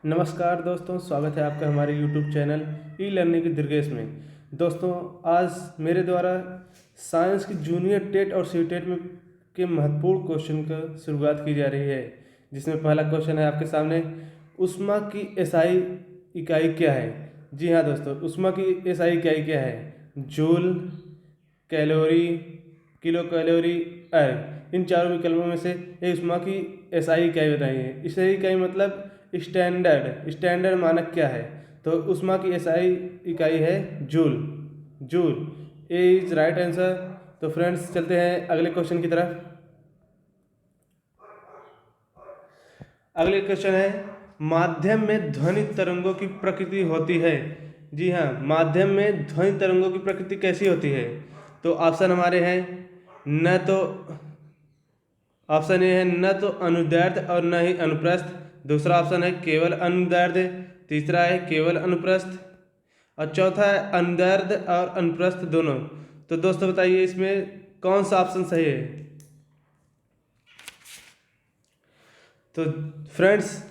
नमस्कार दोस्तों, स्वागत है आपका हमारे YouTube चैनल ई लर्निंग की दुर्गेश में। दोस्तों, आज मेरे द्वारा साइंस की जूनियर टेट और सीटेट में के महत्वपूर्ण क्वेश्चन का शुरुआत की जा रही है, जिसमें पहला क्वेश्चन है आपके सामने। ऊष्मा की एसआई इकाई क्या है? जी हाँ दोस्तों, ऊष्मा की एसआई इकाई क्या है? जूल, कैलोरी, किलो कैलोरी, इन चारों विकल्पों में से ये ऊष्मा की एसआई इकाई बताइए। एसआई इकाई मतलब स्टैंडर्ड मानक क्या है? तो ऊष्मा की एसआई इकाई है joule. Joule A is right answer. तो फ्रेंड्स, चलते हैं अगले क्वेश्चन की तरफ। अगले क्वेश्चन है, माध्यम में ध्वनि तरंगों की प्रकृति होती है। जी हाँ, माध्यम में ध्वनि तरंगों की प्रकृति कैसी होती है? तो ऑप्शन हमारे हैं न तो ऑप्शन ए है न तो अनुदैर्ध्य और न ही अनुप्रस्थ। दूसरा ऑप्शन है केवल अनुदैर्ध्य। तीसरा है केवल अनुप्रस्थ और चौथा है अनुदैर्ध्य और अनुप्रस्थ दोनों। तो दोस्तों बताइए, इसमें कौन सा ऑप्शन सही है? तो फ्रेंड्स,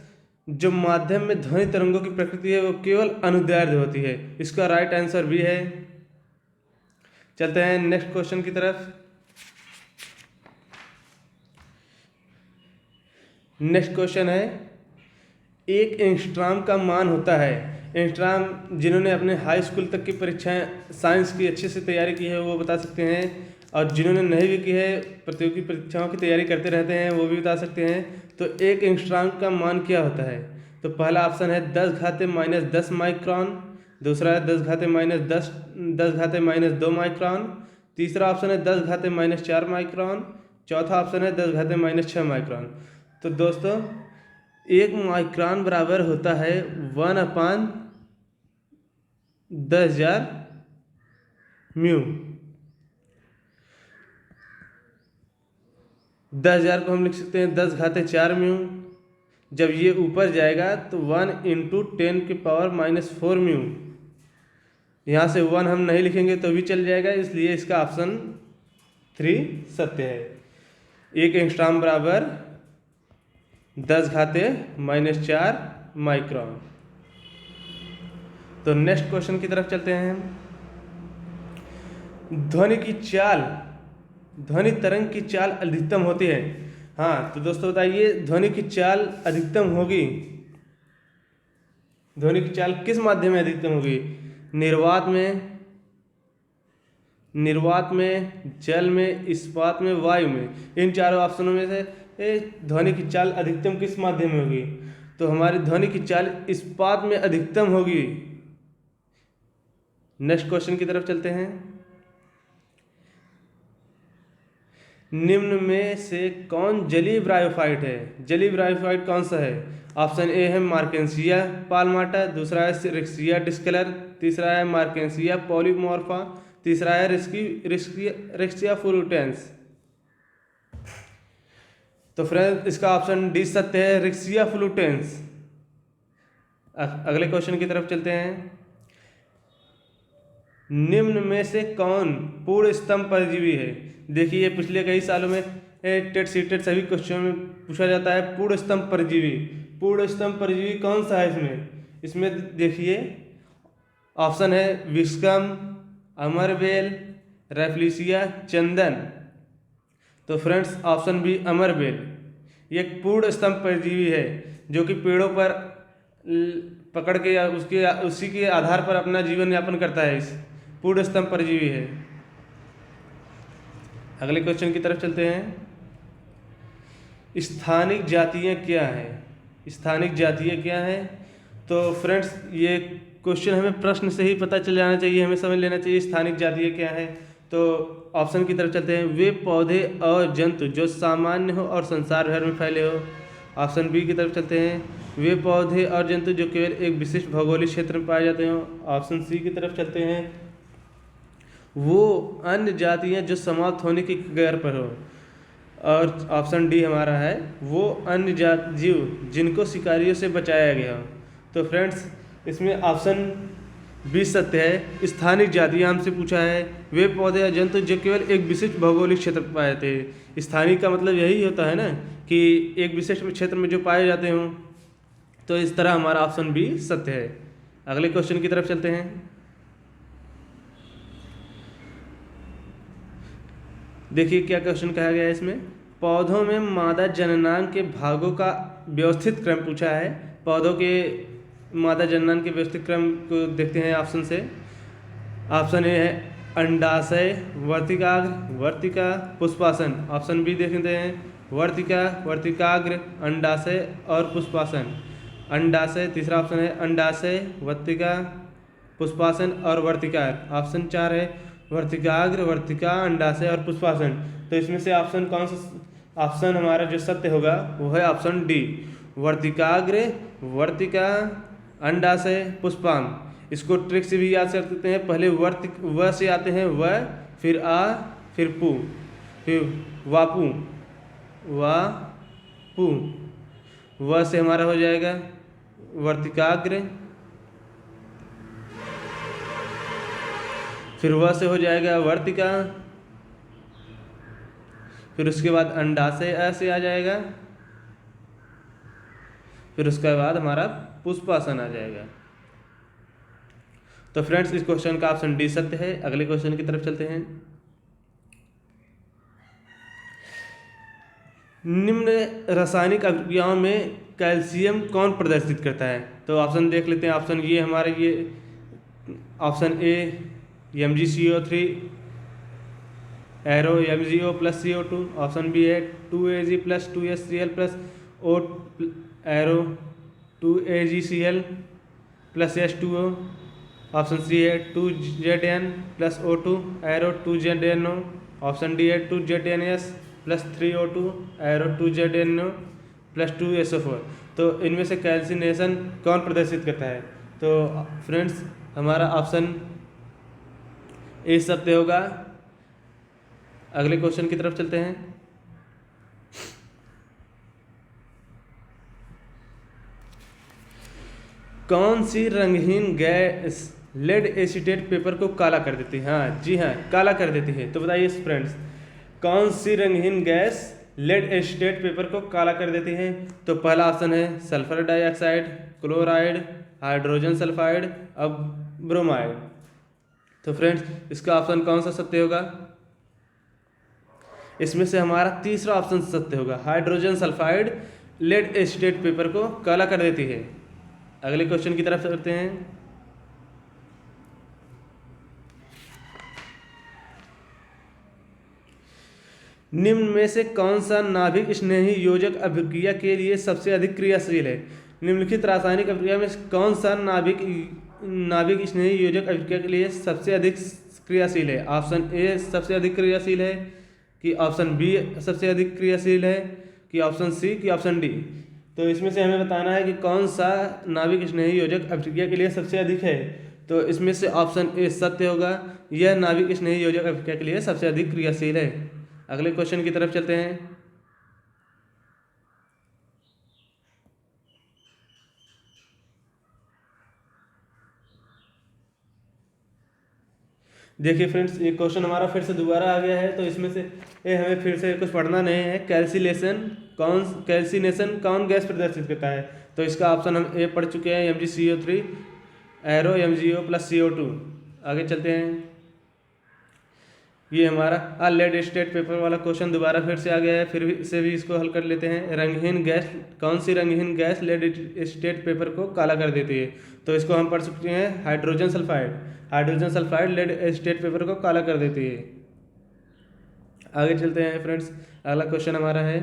जो माध्यम में ध्वनि तरंगों की प्रकृति है वो केवल अनुदैर्ध्य होती है। इसका राइट आंसर भी है। चलते हैं नेक्स्ट क्वेश्चन की तरफ। नेक्स्ट क्वेश्चन है, एक एंगस्ट्रॉम का मान होता है। एंगस्ट्रॉम, जिन्होंने अपने हाई स्कूल तक की परीक्षाएं साइंस की अच्छे से तैयारी की है वो बता सकते हैं, और जिन्होंने नहीं भी की है, प्रतियोगी परीक्षाओं की तैयारी करते रहते हैं, वो भी बता सकते हैं। तो एक एंगस्ट्रॉम का मान क्या होता है? तो पहला ऑप्शन है 10⁻−10 माइक्रोन। दूसरा है 10⁻−2 माइक्रोन। तीसरा ऑप्शन है 10⁻−4 माइक्रोन। चौथा ऑप्शन है 10⁻6 माइक्रोन। तो दोस्तों, 1 माइक्रोन बराबर होता है 1/10,000 म्यू। 10,000 को हम लिख सकते हैं 10⁻4 म्यू। जब ये ऊपर जाएगा तो 1 × 10⁻⁻4 म्यू। यहाँ से 1 हम नहीं लिखेंगे तो भी चल जाएगा, इसलिए इसका ऑप्शन 3 सत्य है। 1 एंगस्ट्रॉम बराबर 10⁻⁻4 माइक्रोन। तो नेक्स्ट क्वेश्चन की तरफ चलते हैं। ध्वनि तरंग की चाल अधिकतम होती है। हाँ, तो दोस्तों बताइए, ध्वनि की चाल अधिकतम होगी। ध्वनि की चाल किस माध्यम में अधिकतम होगी? निर्वात में, जल में, इस्पात में, वायु में। इन चारों ऑप्शनों में से ध्वनि की चाल अधिकतम किस माध्यम में होगी? तो हमारी ध्वनि की चाल इस्पात में अधिकतम होगी। नेक्स्ट क्वेश्चन की तरफ चलते हैं। निम्न में से कौन जलीय ब्रायोफाइट है? जलीय ब्रायोफाइट कौन सा है? ऑप्शन ए है मार्केंसिया पाल्माटा। दूसरा है रिक्सिया डिस्कलर। तीसरा है मार्केंसिया पॉलीमॉर्फा। तीसरा है रिक्सिया फ्लूटेंस। तो फ्रेंड्स, इसका ऑप्शन डी सत्य है, रिक्सिया फ्लूटेंस। अगले क्वेश्चन की तरफ चलते हैं। निम्न में से कौन पूर्ण स्तंभ परजीवी है? देखिए, पिछले कई सालों में टेट सीटेट सभी क्वेश्चन में पूछा जाता है पूर्ण स्तंभ परजीवी। पूर्ण स्तंभ परजीवी कौन सा है इसमें देखिए, ऑप्शन है विस्कम, अमरबेल, रैफ्लिसिया, चंदन। तो फ्रेंड्स, ऑप्शन बी अमरबेल, ये एक पूर्ण स्तंभ परजीवी है जो कि पेड़ों पर पकड़ के या उसी के आधार पर अपना जीवन यापन करता है। इस पूर्ण स्तंभ परजीवी है। अगले क्वेश्चन की तरफ चलते हैं। स्थानिक जातियाँ क्या है? स्थानिक जातियाँ क्या है? तो फ्रेंड्स, ये क्वेश्चन हमें प्रश्न से ही पता चल जाना चाहिए, हमें समझ लेना चाहिए स्थानिक जातियाँ क्या है। तो ऑप्शन की तरफ चलते हैं। वे पौधे और जंतु जो सामान्य हो और संसार भर में फैले हो। ऑप्शन बी की तरफ चलते हैं। वे पौधे और जंतु जो केवल एक विशिष्ट भौगोलिक क्षेत्र में पाए जाते हो। ऑप्शन सी की तरफ चलते हैं। वो अन्य जातियाँ जो समाप्त होने की कगार पर हो। और ऑप्शन डी हमारा है, वो अन्य जीव जिनको शिकारियों से बचाया गया हो। तो फ्रेंड्स, इसमें ऑप्शन 20 सत्य है। स्थानिक जातियाँ हमसे पूछा है, वे पौधे या जंतु जो केवल एक विशिष्ट भौगोलिक क्षेत्र पर पाए जाते हैं। स्थानिक का मतलब यही होता है ना, कि एक विशिष्ट क्षेत्र में जो पाए जाते हों। तो तो इस तरह हमारा ऑप्शन बी सत्य है। अगले क्वेश्चन की तरफ चलते हैं। देखिए क्या क्वेश्चन कहा गया है इसमें। पौधों में मादा जननांग के भागों का व्यवस्थित क्रम पूछा है। पौधों के मादा जननांग के व्यवस्थित क्रम को देखते हैं ऑप्शन से। ऑप्शन ए है अंडाशय, वर्तिकाग्र, वर्तिका, पुष्पासन। ऑप्शन बी देखते हैं वर्तिका, वर्तिकाग्र, अंडाशय और पुष्पासन। अंडाशय तीसरा ऑप्शन है अंडाशय, वर्तिका, पुष्पासन और वर्तिकाग्र। ऑप्शन 4 है वर्तिकाग्र, वर्तिका, अंडाशय और पुष्पासन। तो इसमें से ऑप्शन कौन सा ऑप्शन हमारा जो सत्य होगा वो है ऑप्शन डी, वर्तिकाग्र, वर्तिका, अंडाशय, पुष्पांग। इसको ट्रिक से भी याद कर सकते हैं। पहले व से आते हैं व, फिर आ, फिर पू, फिर वापू, वापू। व से हमारा हो जाएगा वर्तिकाग्र, फिर व से हो जाएगा वर्तिका, फिर उसके बाद अंडाशय अ से आ जाएगा, फिर उसके बाद हमारा पुष्पासन आ जाएगा। तो फ्रेंड्स इस क्वेश्चन का ऑप्शन डी सत्य है। अगले क्वेश्चन की तरफ चलते हैं। निम्न रासायनिक अभिक्रियाओं में कैल्शियम कौन प्रदर्शित करता है? तो ऑप्शन देख लेते हैं। ऑप्शन ये हमारे ये option a MgCO3 arrow MgO plus CO2। Option b है 2Ag plus 2HCl plus O arrow 2AgCl plus H2O। Option c है 2Zn plus O2 arrow 2ZnO। Option D है 2ZnS plus 3O2 arrow 2ZnO plus 2SO4। तो इनमें से calcination कौन प्रदर्शित करता है? तो फ्रेंड्स हमारा ऑप्शन ए सत्य होगा। अगले क्वेश्चन की तरफ चलते हैं। कौन सी रंगहीन गैस लेड एसीटेट पेपर को काला कर देती है? हाँ जी हाँ, काला कर देती है। तो बताइए फ्रेंड्स कौन सी रंगहीन गैस लेड एसीटेट पेपर को काला कर देती है? तो पहला ऑप्शन है sulphur dioxide, chloride, hydrogen sulphide और ब्रोमाइड। तो फ्रेंड्स इसका ऑप्शन कौन सा सत्य होगा? इसमें से हमारा तीसरा ऑप्शन सत्य होगा, hydrogen sulphide lead acetate paper को काला कर देती है। अगले क्वेश्चन की तरफ चलते हैं। निम्न में से कौन सा नाभिक स्नेही योजक अभिक्रिया के लिए सबसे अधिक क्रियाशील है? निम्नलिखित रासायनिक अभिक्रिया में कौन सा नाभिक स्नेही योजक अभिक्रिया के लिए सबसे अधिक क्रियाशील है? ऑप्शन ए सबसे अधिक क्रियाशील है, कि ऑप्शन बी सबसे अधिक क्रियाशील है, कि ऑप्शन सी, कि ऑप्शन डी? तो इसमें से हमें बताना है कि कौन सा नाभिक स्नेही योजक अभिक्रिया के लिए सबसे अधिक है। तो इसमें से ऑप्शन ए सत्य होगा, यह नाभिक स्नेही योजक अभिक्रिया के लिए सबसे अधिक क्रियाशील है। अगले क्वेश्चन की तरफ चलते हैं। देखिए फ्रेंड्स ये क्वेश्चन हमारा फिर से दोबारा आ गया है। तो इसमें से ये हमें फिर से कुछ पढ़ना नहीं है। कैल्सिनेशन कौन गैस प्रदर्शित करता है? तो इसका ऑप्शन हम ए पढ़ चुके हैं, MgCO3 arrow MgO plus CO2। आगे चलते हैं। ये हमारा लेड एसीटेट पेपर वाला क्वेश्चन दोबारा फिर से आ गया है। फिर से भी इसको हल कर लेते हैं। रंगहीन गैस, कौन सी रंगहीन गैस लेड एसीटेट पेपर को काला कर देती है? तो इसको हम पढ़ सकते हैं hydrogen sulphide. Hydrogen sulphide lead acetate paper को काला कर देती है। आगे चलते हैं फ्रेंड्स। अगला क्वेश्चन हमारा है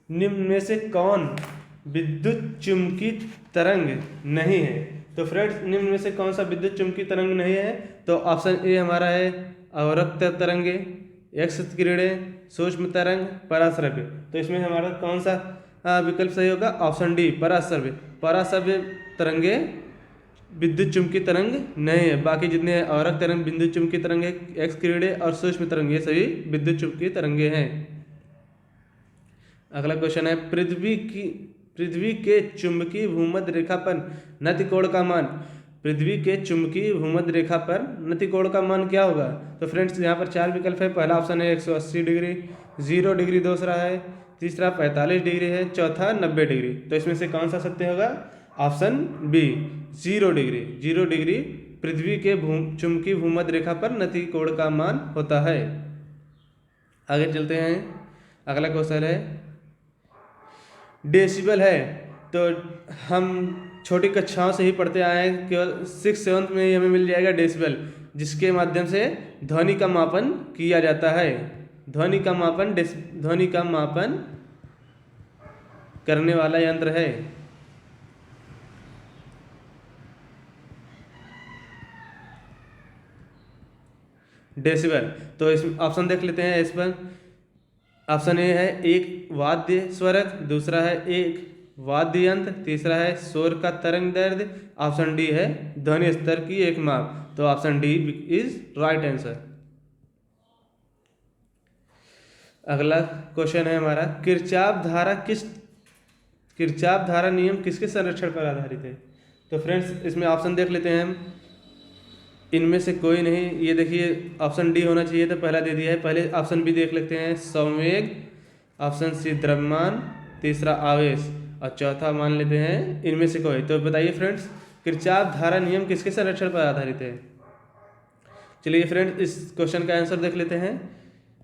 निम्न में से कौन विद्युत चुम्बकीय तरंग नहीं है? तो फ्रेंड्स निम्न में से कौन सा विद्युत चुम्बकीय तरंग नहीं है? तो ऑप्शन ए हमारा है अवरक्त तरंगे, एक्स किरणें, सूक्ष्म तरंग, पराश्रव्य। तो इसमें हमारा कौन सा विकल्प सही होगा? Option D पराश्रव्य। पराश्रव्य तरंगे विद्युत चुम्बकीय तरंग नहीं है। बाकी जितने अवरक्त तरंग विद्युत चुम्बकीय तरंग है, एक्स किरणें और सूक्ष्म तरंग, ये सभी विद्युत चुम्बकीय तरंगे हैं। अगला क्वेश्चन है पृथ्वी के चुंबकीय भूमध्य रेखा पर नति कोण का मान पृथ्वी के चुंबकीय भूमध्य रेखा पर नति कोण का मान क्या होगा? तो फ्रेंड्स यहाँ पर 4 विकल्प है। पहला ऑप्शन है 180 डिग्री, 0 डिग्री दूसरा है, तीसरा 45 डिग्री है, चौथा 90 डिग्री। तो इसमें से कौन सा सत्य होगा? Option b 0 degree. 0 डिग्री पृथ्वी के चुंबकीय भूमध्य रेखा पर नति कोण का मान होता है। आगे चलते हैं। अगला क्वेश्चन है डेसिबल है। तो हम छोटी कक्षाओं से ही पढ़ते आए हैं, केवल 6th-7th में ही हमें मिल जाएगा डेसिबल, जिसके माध्यम से ध्वनि का मापन किया जाता है। ध्वनि का मापन करने वाला यंत्र है। डेसिबल। तो इस ऑप्शन देख लेते हैं। इस पर ऑप्शन ए है एक वाद्य स्वरक, दूसरा है एक वाद्य यंत्र, तीसरा है शोर का तरंग दैर्ध्य, ऑप्शन डी है ध्वनि स्तर की एक माप। तो option D is right answer. अगला क्वेश्चन है हमारा किरचॉफ धारा नियम किसके संरक्षण पर आधारित है? तो फ्रेंड्स इसमें ऑप्शन देख लेते हैं हम। इनमें से कोई नहीं, ये देखिए ऑप्शन डी होना चाहिए था, पहला दे दिया है। पहले ऑप्शन बी देख लेते हैं, संवेग, ऑप्शन सी द्रव्यमान, तीसरा आवेश और चौथा मान लेते हैं इनमें से कोई। तो बताइए फ्रेंड्स, किरचॉफ धारा नियम किसके संरक्षण पर आधारित है? चलिए फ्रेंड्स इस क्वेश्चन का आंसर देख लेते हैं।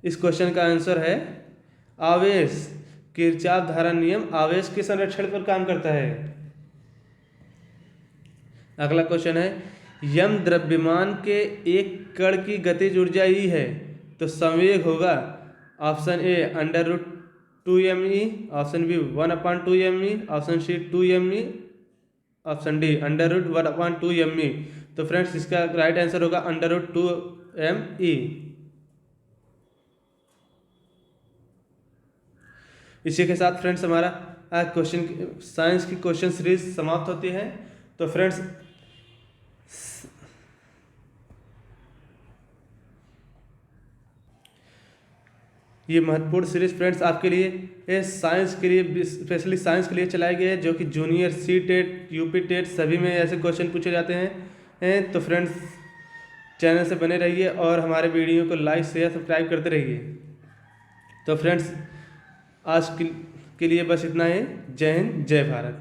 इस क्वेश्चन का आंसर है आवेश। किरचॉफ धारा नियम आवेश के संरक्षण पर काम करता है। अगला क्वेश्चन है यम द्रव्यमान के एक कण की गतिज ऊर्जा ई है, तो संवेग होगा option a √2mE, option b 1/2mE, option c 2mE, option d √1/2mE। तो फ्रेंड्स इसका राइट आंसर होगा √2mE। इसी के साथ फ्रेंड्स हमारा साइंस की क्वेश्चन सीरीज समाप्त होती है। तो फ्रेंड्स ये महत्वपूर्ण सीरीज फ्रेंड्स आपके लिए साइंस के लिए, स्पेशली साइंस के लिए चलाए गए हैं, जो कि junior C TET, UP TET सभी में ऐसे क्वेश्चन पूछे जाते हैं। तो फ्रेंड्स चैनल से बने रहिए और हमारे वीडियो को लाइक शेयर सब्सक्राइब करते रहिए। तो फ्रेंड्स आज के लिए बस इतना ही। जय हिंद, जय भारत।